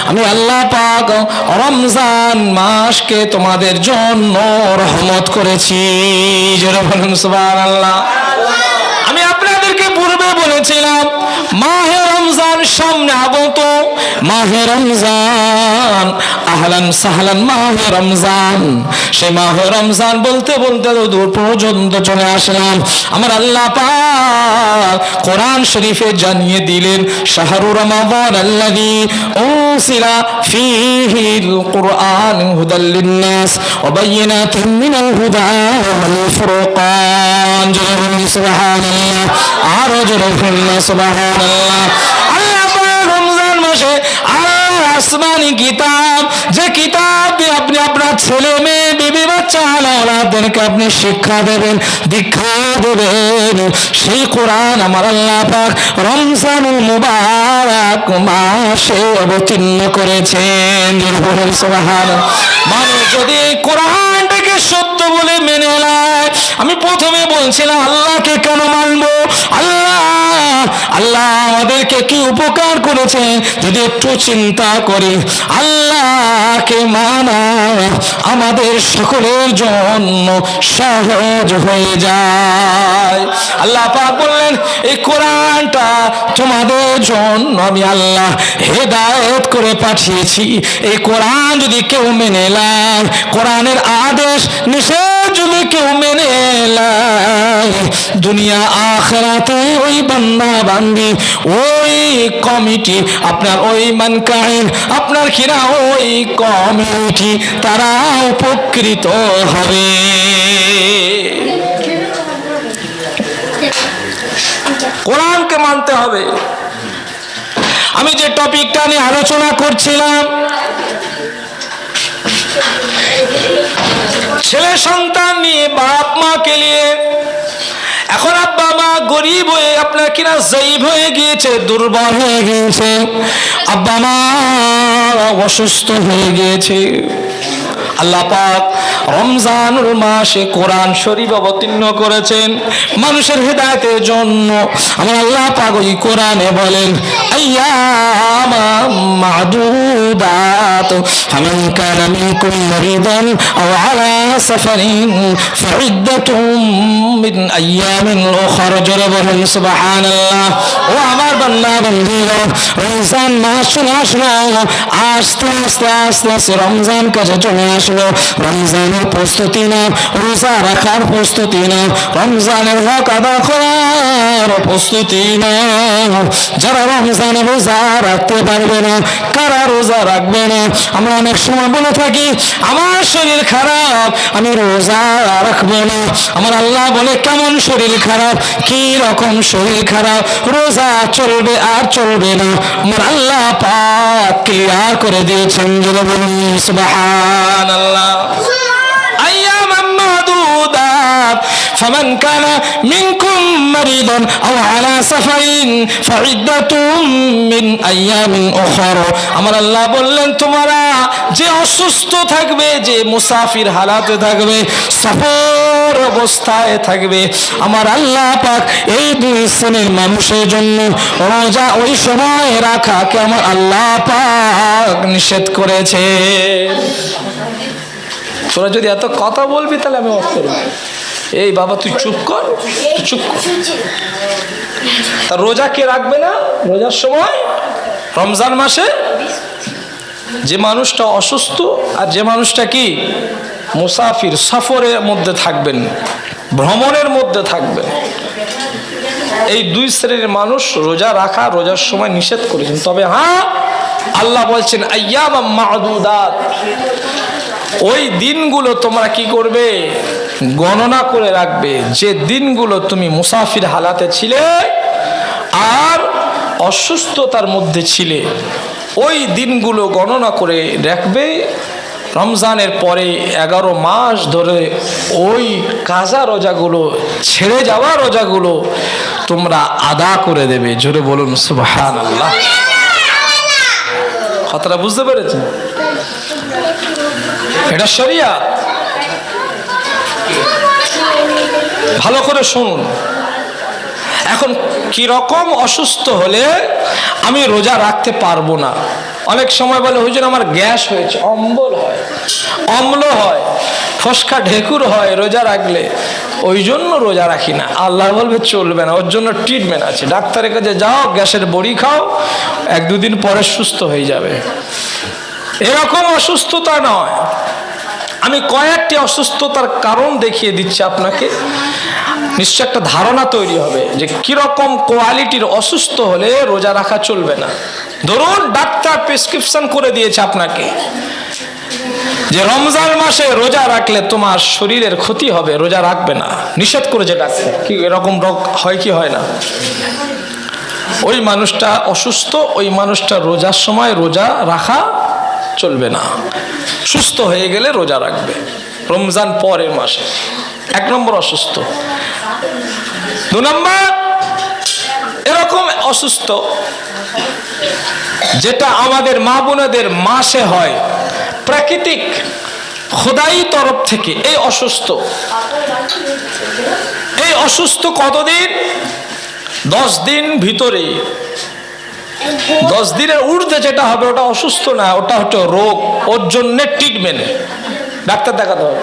আমি আল্লাহ পাক রমজান মাসকে তোমাদের জন্য রহমত করেছি। জোরে বলুন সুবহানাল্লাহ। আমি আপনাদেরকে পূর্বে বলেছিলাম মাহে রমজান সামনে আগত, মাহে রমজান, আহলান সাহলান মাহে রমজান। সেই মাহে রমজান বলতে বলতে দূর পর্যন্ত চলে আসলাম। আমার আল্লাহ পাক কোরআন শরীফে জানিয়ে দিলেন শাহরু রমাদান আল্লাযী উনজিলা ফীহিল কুরআন হুদাল লিন-নাস ওয়া বায়িনাতিন মিনাল হুদা ওয়াল ফুরকান। সুবহানাল্লাহ, আরো জোরে বলুন সুবহানাল্লাহ। আল্লাহ পাক রমজান মাসে আসমানি কিতাব, যে কিতাব দিয়ে আপনি আপনার ছেলে মেয়ে বিবি বাচ্চা আলাদেরকে আপনি শিক্ষা দেবেন, দীক্ষা দেবেন, সেই কোরআন আমার আল্লাহ পাক রমজানুল মুবারক মাসে অবতীর্ণ করেছেন। সুবহানাল্লাহ। মানুষ যদি এই কোরআনটাকে সত্য বলে মেনে নেয়, আমি প্রথমে বলছিলাম আল্লাহকে কেন মানবো? আল্লাহ আমাদেরকে কি উপকার করেছে যদি একটু চিন্তা করি। আল্লাহকে মানা আমাদের সকলের জন্য সহজ হয়ে যায়। আল্লাহ পাক বললেন এই কোরআনটা তোমাদের জন্য আমি আল্লাহ হেদায়েত করে পাঠিয়েছি। এই কোরআন যদি কেউ মেনে নেয়, কোরআনের আদেশ নিষেধ যদি কেউ মেনে নেয়, দুনিয়া আখিরাতে ওই বান্দা বান্দি, ওই কমিটি, আপনার ওই মানকাইন, আপনার কিনা ওই কমিটি, তারা উপকৃত হবে। কোরআনকে মানতে হবে। আমি যে টপিকটা নিয়ে আলোচনা করছিলাম, ছেলে সন্তান নিয়ে বাপ মাকে নিয়ে, এখন আব্বা মা গরিব হয়ে আপনার কিনা জয়ীব হয়ে গিয়েছে, দুর্বল হয়ে গিয়েছে, আব্বা মা অসুস্থ হয়ে গিয়েছে। আল্লাহ পাক রমজানুল মাসে কোরআন শরীফ অবতীর্ণ করেছেন মানুষের হেদায়েতের জন্য। আমার আল্লাহ পাক ওই কোরআনে বলেন আইয়ামাম মা'দুদাত ফামান কানা মিনকুম মারিদান আও আলা সাফারিন ফাইদ্দাতুম মিন আইয়ামিন উখরা। জোরে বলেন সুবহানাল্লাহ। ও আমার বান্দা বান্দীরা, রমজান মাস চলে আসলো, আস্তে আস্তে আস্তে আস্তে রমজান কাছে চলে আসলো। রমজানের প্রস্তুতি না, রোজা রাখার প্রস্তুতি না, রমজানের হক আদা করার প্রস্তুতি না। যারা রমজানে রোজা রাখতে পারবে না, কারা রোজা রাখবে না? আমরা অনেক সময় বলে থাকি আমার শরীর খারাপ, আমি রোজা রাখবো না। আমার আল্লাহ বলে কেমন শরীর খারাপ, কি রকম শরীর খারাপ, রোজা চলবে আর চলবে না। আমার আল্লাহ পাক ক্লিয়ার করে দিয়েছেন। যারা বলুন সুবহানাল্লাহ। أياما معدودات فمن كان منكم مريضا أو على سفر فعدة من أيام أخرى। আমার আল্লাহ বললেন তোমরা যে অসুস্থ থাকবে, যে মুসাফির হালাতে থাকবে, সফর অবস্থায় থাকবে, আমার আল্লাহ পাক এই দুই শ্রেণীর মানুষের জন্য রোজা ওই সময় রাখাকে আমার আল্লাহ পাক নিষেধ করেছে। তোরা যদি এত কথা বলবি তাহলে আমি অফ করব। এই বাবা তুই চুপ কর, তুই চুপ কর। তা রোজা কে রাখবে না রোজার সময়? রমজান মাসে যে মানুষটা অসুস্থ আর যে মানুষটা কি মুসাফির, সফরের মধ্যে থাকবেন, ভ্রমণের মধ্যে থাকবেন, এই দুই শ্রেণীর মানুষ রোজা রাখা রোজার সময় নিষেধ করেছেন। তবে হ্যাঁ, আল্লাহ বলছেন আইয়ামাম মা'দুদাত, ওই দিনগুলো তোমরা কি করবে? গণনা করে রাখবে। যে দিনগুলো তুমি মুসাফির হালাতে ছিলে আর অসুস্থতার মধ্যে ছিলে, ওই দিনগুলো গণনা করে রাখবে। রমজানের পরে 11 মাস ধরে ওই কাজা রোজাগুলো, ছেড়ে যাওয়া রোজাগুলো তোমরা আদা করে দেবে। জোরে বলুন সুবহানাল্লাহ। কথাটা বুঝতে পেরেছেন? এটা শরিয়াত। ভালো করে শুনুন। এখন কি রকম অসুস্থ হলে আমি রোজা রাখতে পারবো না, অনেক সময় বলে হুজুর আমার গ্যাস হয়েছে, অম্বল হয়, অম্ল হয়, ফসকা ঢেকুর হয় রোজা রাখলে, ওই জন্য রোজা রাখি না। আল্লাহ বলবে চলবে না, ওর জন্য ট্রিটমেন্ট আছে, ডাক্তারের কাছে যাও, গ্যাসের বড়ি খাও, 1-2 দিন পরে সুস্থ হয়ে যাবে। এরকম অসুস্থতা নয়। আমি কয়েকটি অসুস্থতার কারণ দেখিয়ে দিচ্ছি আপনাকে, নিশ্চয় একটা ধারণা তৈরি হবে যে কিরকম কোয়ালিটির অসুস্থ হলে রোজা রাখা চলবে না। ধরুন ডাক্তার প্রেসক্রিপশন করে দিয়েছে আপনাকে যে রমজান মাসে রোজা রাখলে তোমার শরীরের ক্ষতি হবে, রোজা রাখবে না, নিষেধ করেছে ডাক্তার। কি এরকম রোগ হয় কি হয় না? ওই মানুষটা অসুস্থ, ওই মানুষটা রোজার সময় রোজা রাখা চলবে না, সুস্থ হয়ে গেলে রোজা রাখবে রমজান পরের মাসে। 1 নম্বর অসুস্থ। 2 নম্বর এরকম অসুস্থ যেটা আমাদের মা বোনেদের মাসে হয়, প্রাকৃতিক খোদাই তরফ থেকে এই অসুস্থ। এই অসুস্থ কতদিন? 10 দিন ভিতরে। 10 দিনের ঊর্ধ্বে যেটা হবে ওটা অসুস্থ না, ওটা হচ্ছে রোগ। ওর জন্য ট্রিটমেন্ট, ডাক্তার দেখাতে হবে।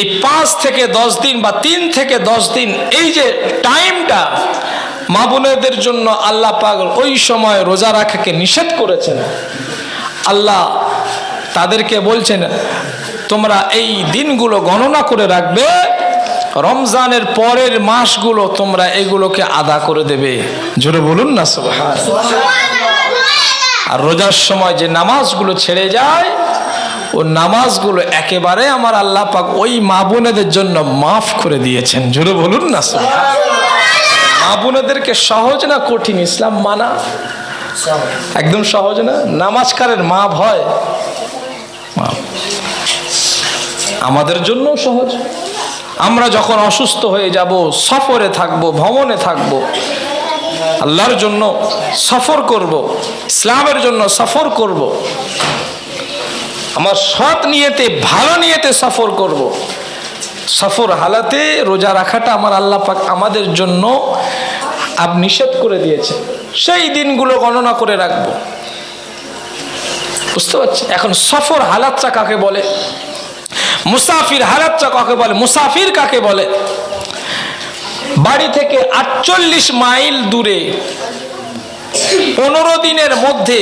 এই 5 থেকে 10 দিন বা 3 থেকে 10 দিন, এই যে টাইমটা মা বোনেদের জন্য আল্লাহ পাক ওই সময় রোজা রাখাকে নিষেধ করেছেন। আল্লাহ তাদেরকে বলছেন তোমরা এই দিনগুলো গণনা করে রাখবে, রমজানের পরের মাসগুলো তোমরা এগুলোকে আদা করে দেবে। জোরে বলুন না সুবহানাল্লাহ। আর রোজার সময় যে নামাজগুলো ছেড়ে যায়, ও নামাজগুলো একেবারে আমার আল্লাহ পাক ওই মা বোনেদের জন্য মাফ করে দিয়েছেন। জোরে বলুন না সুবহানাল্লাহ। মা বোনেদেরকে সহজ না কঠিন ইসলাম মানা? একদম সহজ না। নামাজকারের মা ভয়, আমাদের জন্য সহজ। আমরা যখন অসুস্থ হয়ে যাব, সফরে থাকব, ভ্রমণে থাকব, আল্লাহর জন্য সফর করব, ইসলামের জন্য সফর করব, আমার সৎ নিয়তে ভালো নিয়তে সফর করব, সফর হালাতে রোজা রাখাটা আমার আল্লাহ পাক আমাদের জন্য নিষেধ করে দিয়েছে। সেই দিনগুলো গণনা করে রাখবো, বুঝতে পারছি? এখন সফর হালাতটা কাকে বলে, মুসাফির হালাতটা কাকে বলে? মুসাফির কাকে বলে? বাড়ি থেকে 48 মাইল দূরে 15 দিনের মধ্যে,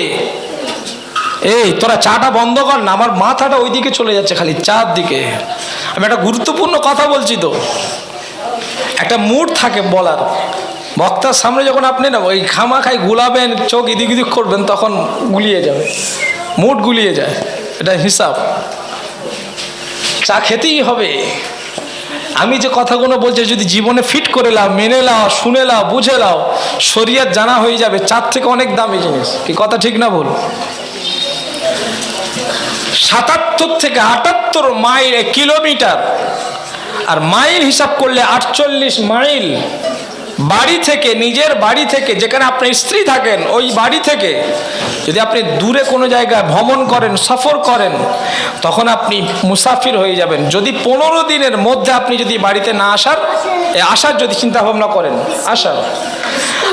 এই তোরা চাটা বন্ধ কর না, আমার মাথাটা ওইদিকে চলে যাচ্ছে খালি চার দিকে। আমি একটা গুরুত্বপূর্ণ কথা বলছি, তো একটা মুড থাকে বলার। বক্তার সামনে যখন আপনি না ওই খামাখাই গুলাবেন, চোখ এদিক এদিক করবেন, তখন গুলিয়ে যাবে, মুড গুলিয়ে যায়। এটা হিসাব, চা খেতেই হবে। আমি যে কথাগুলো বলছি যদি জীবনে ফিট করে লাও, মেনে লাও, শুনে লাও, বুঝে লাও, শরীয়ত জানা হয়ে যাবে। চার থেকে অনেক দামি জিনিস, কি কথা ঠিক না বল? 77 থেকে 78 মাইল কিলোমিটার, আর মাইল হিসাব করলে 48 মাইল। বাড়ি থেকে, নিজের বাড়ি থেকে, যেখানে আপনার স্ত্রী থাকেন ওই বাড়ি থেকে যদি আপনি দূরে কোনো জায়গায় ভ্রমণ করেন, সফর করেন, তখন আপনি মুসাফির হয়ে যাবেন। যদি 15 দিনের মধ্যে আপনি যদি বাড়িতে না আসার যদি চিন্তা ভাবনা করেন, আসার,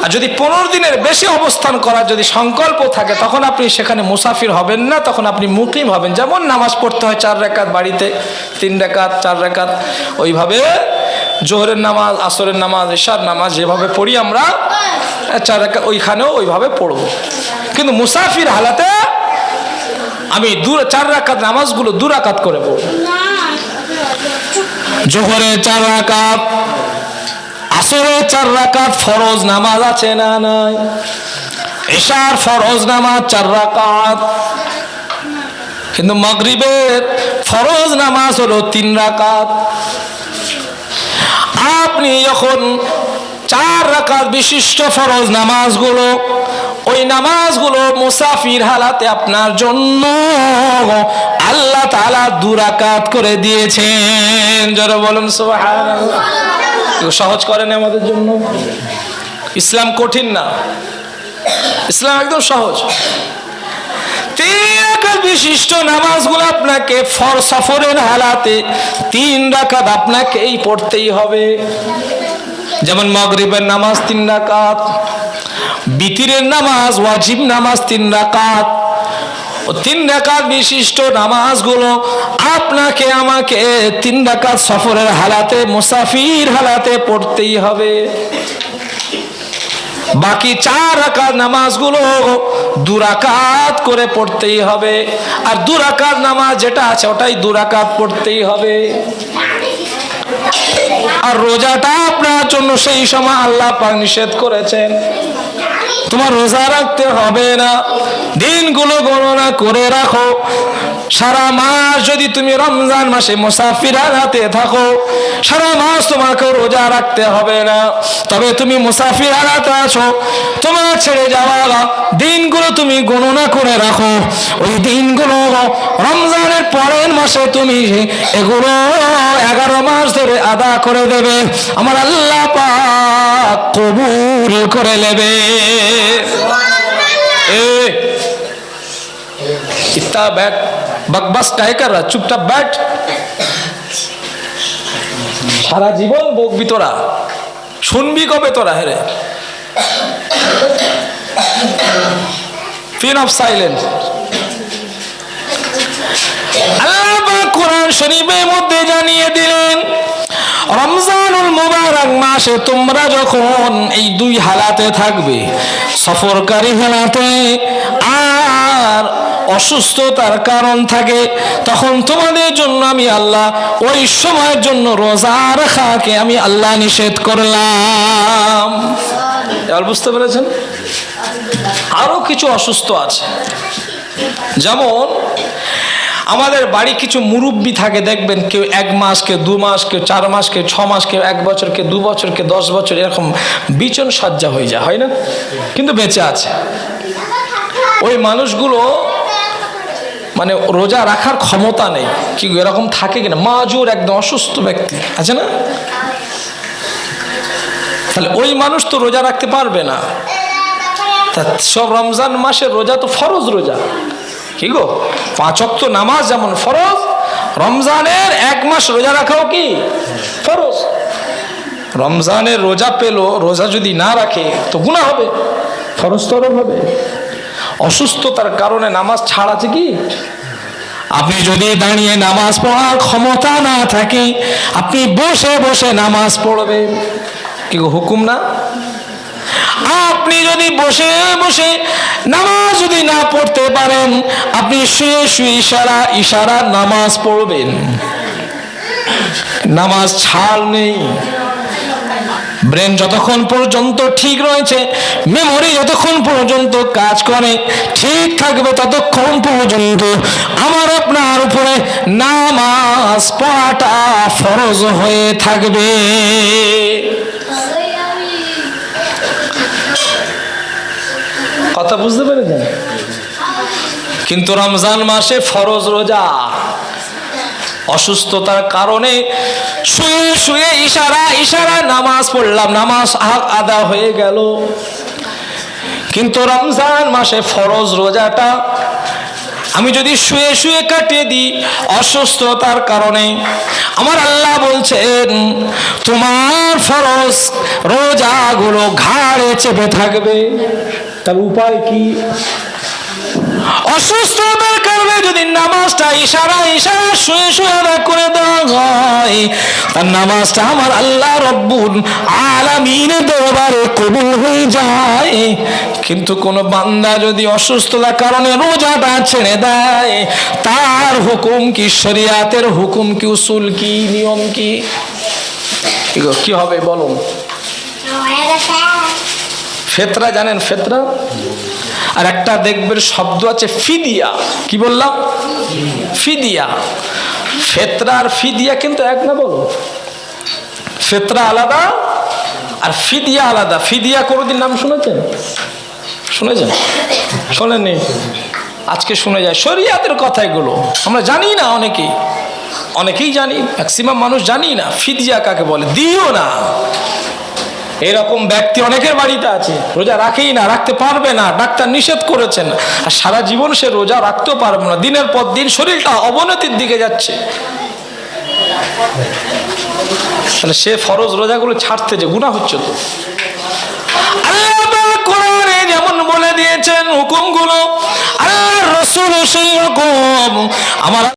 আর যদি 15 দিনের বেশি অবস্থান করার যদি সংকল্প থাকে, তখন আপনি সেখানে মুসাফির হবেন না, তখন আপনি মুকিম হবেন। যেমন নামাজ পড়তে হয় 4 রাকাত বাড়িতে, 3 রাকাত, 4 রাকাত, ওইভাবে জোহরের নামাজ, আসরের নামাজ, ইশার নামাজ যেভাবে পড়ি আমরা 4 রাকাত, ওইখানেও ওইভাবে পড়ব। কিন্তু মুসাফির হালাতে আমি 4 রাকাত নামাজগুলো 2 রাকাত করে পড়ব। জোহরে 4 রাকাত, আসরে 4 রাকাত ফরজ নামাজ আছে না নাই? ইশার ফরজ নামাজ 4 রাকাত, কিন্তু মাগরিবের ফরজ নামাজ হলো 3 রাকাত। আপনি যখন 4 রাকাত বিশিষ্ট ফরজ নামাজগুলো, ওই নামাজগুলো মুসাফির হালাতে আপনার জন্য আল্লাহ তাআলা 2 রাকাত করে দিয়েছেন। যারা বলেন সুবহানাল্লাহ। সহজ করেন আমাদের জন্য। ইসলাম কঠিন না, ইসলাম একদম সহজ। 3 রাকাত বিশিষ্ট নামাজগুলো আপনাকে সফরের হালাতে 3 রাকাত আপনাকেই পড়তেই হবে। যেমন মাগরিবের নামাজ 3 রাকাত, বিতিরের নামাজ ওয়াজিব নামাজ 3 রাকাত, ও 3 রাকাত বিশিষ্ট নামাজগুলো আপনাকে আমাকে 3 রাকাত সফরের হালাতে মুসাফির হালাতে পড়তেই হবে। বাকি 4 রাকাত নামাজগুলো 2 রাকাত করে পড়তেই হবে। আর 2 রাকাত নামাজ যেটা আছে ওটাই 2 রাকাত পড়তেই হবে। আর রোজাটা আপনার জন্য সেই সময় আল্লাহ পাক নিষেধ করেছেন, তোমার রোজা রাখতে হবে না, দিনগুলো গণনা করে রাখো। সারা মাস যদি তুমি রমজান মাসে মুসাফির হালাতে থাকো, সারা মাস তোমাকে রোজা রাখতে হবে না। তবে তুমি মুসাফির হালাতে আছো, তোমার ছেড়ে যাওয়া দিনগুলো তুমি গণনা করে রাখো। ওই দিনগুলো রমজানের পরের মাসে তুমি এগুলো 11 মাস ধরে আদা করে দেবে, আমার আল্লাহ পাক কবুল করে নেবে। इतना बैठ बकबस काहे कर रहा, चुपचाप बैठ। সারা জীবন বকবি তোরা, শুনবি কবে তোরা? হেরে পিন অফ সাইলেন্স। আল্লাহ পাক কোরআন শরীফের মধ্যে জানিয়ে দিলেন, রমজানুল মুবারক মাসে তোমরা যখন এই 2 হালাতে থাকবে, সফরকারী হালাতে আর অসুস্থতার কারণ থাকে, তখন তোমাদের জন্য আমি আল্লাহ ওই সময়ের জন্য রোজা রাখাকে আমি আল্লাহ নিষেধ করলাম। এবার বুঝতে পেরেছেন? আরো কিছু অসুস্থ আছে, যেমন আমাদের বাড়ি কিছু মুরব্বি থাকে, দেখবেন কেউ 1 মাস, কেউ 2 মাস, কেউ 4 মাস, কেউ 6 মাস, কেউ 1 বছর, কেউ 2 বছর, কেউ 10 বছর এরকম বিছন সজ্জা হয়ে যায়, হয় না? কিন্তু বেঁচে আছে। ওই মানুষগুলো মানে রোজা রাখার ক্ষমতা নেই, কি এরকম থাকে কিনা, মাজুর একদম অসুস্থ ব্যক্তি আছে না, তাহলে ওই মানুষ তো রোজা রাখতে পারবে না। সব রমজান মাসের রোজা তো ফরজ রোজা, কি গো, 5 ওয়াক্ত নামাজ যেমন ফরজ, রমজানের 1 মাস রোজা রাখাও কি ফরজ। রমজানের রোজা পেলো, রোজা যদি না রাখে তো গুনাহ হবে, ফরজ তরফ হবে। অসুস্থতার কারণে নামাজ ছাড় আছে কি? আপনি যদি দাঁড়িয়ে নামাজ পড়ার ক্ষমতা না থাকে, আপনি বসে বসে নামাজ পড়বেন, কি গো হুকুম না? আপনি যদি বসে বসে নামাজ যদি না পড়তে পারেন, আপনি শুয়ে শুয়ে ইশারা নামাজ পড়বেন, নামাজ ছাড় নেই। ব্রেন যতক্ষণ পর্যন্ত ঠিক রয়েছে, মেমোরি যতক্ষণ পর্যন্ত কাজ করে ঠিক থাকবে, ততক্ষণ পর্যন্ত আমার আপনার উপরে নামাজ পড়াটা ফরজ হয়ে থাকবে। কথা বুঝতে পেরেছেন? কিন্তু রমজান মাসে ফরজ রোজা, অসুস্থতার কারণে শুয়ে শুয়ে ইশারা নামাজ পড়লাম, নামাজ আদা হয়ে গেল। কিন্তু রমজান মাসে ফরজ রোজাটা আমি যদি শুয়ে শুয়ে কাটিয়ে দিই অসুস্থতার কারণে, আমার আল্লাহ বলছেন তোমার ফরজ রোজাগুলো ঘাড়ে চেপে থাকবে। তার উপায় কি? অসুস্থতার কারণে যদি নামাজটা ইশারা শুয়ে শুয়ে আদা করে দেওয়া হয়, তার নামাজটা আমার আল্লাহ রব্বুল আলামিনের দরবারে কবুল হয়ে যায়। কিন্তু কোন বান্দা যদি অসুস্থতার কারণে রোজাটা ছেড়ে দেয়, তার হুকুম কি, শরিয়াতের হুকুম কি, উসুল কি, নিয়ম কি, কি হবে বলুন? ফেতরা জানেন? ফেতরা আর একটা দেখবেন শব্দ আছে ফিদিয়া। কি বললাম? ফিদিয়া। ফেতরা আর ফিদিয়া কিন্তু এক না, বলো। ফেতরা আলাদা আর ফিদিয়া আলাদা। ফিদিয়া কোনোদিন নাম শুনেছেন? শুনেছেন? শোনেননি? আজকে শুনে যায়। শরিয়াতের কথা এগুলো আমরা জানি না, অনেকেই জানি, ম্যাক্সিমাম মানুষ জানি না ফিদিয়া কাকে বলে। দিও না, এরকম ব্যক্তি অনেকের বাড়িতে আছে, রোজা রাখেই না, রাখতে পারবে না, ডাক্তার নিষেধ করেছেন, আর সারা জীবন সে রোজা রাখতেও পারবে না, দিনের পর দিন শরীরটা অবনতির দিকে যাচ্ছে। তাহলে সে ফরজ রোজাগুলো ছাড়তে যে গুনাহ হচ্ছে। তো আল্লাহ কোরআনে দিয়েছেন হুকুমগুলো আল্লাহর রাসূল সেই রকম আমার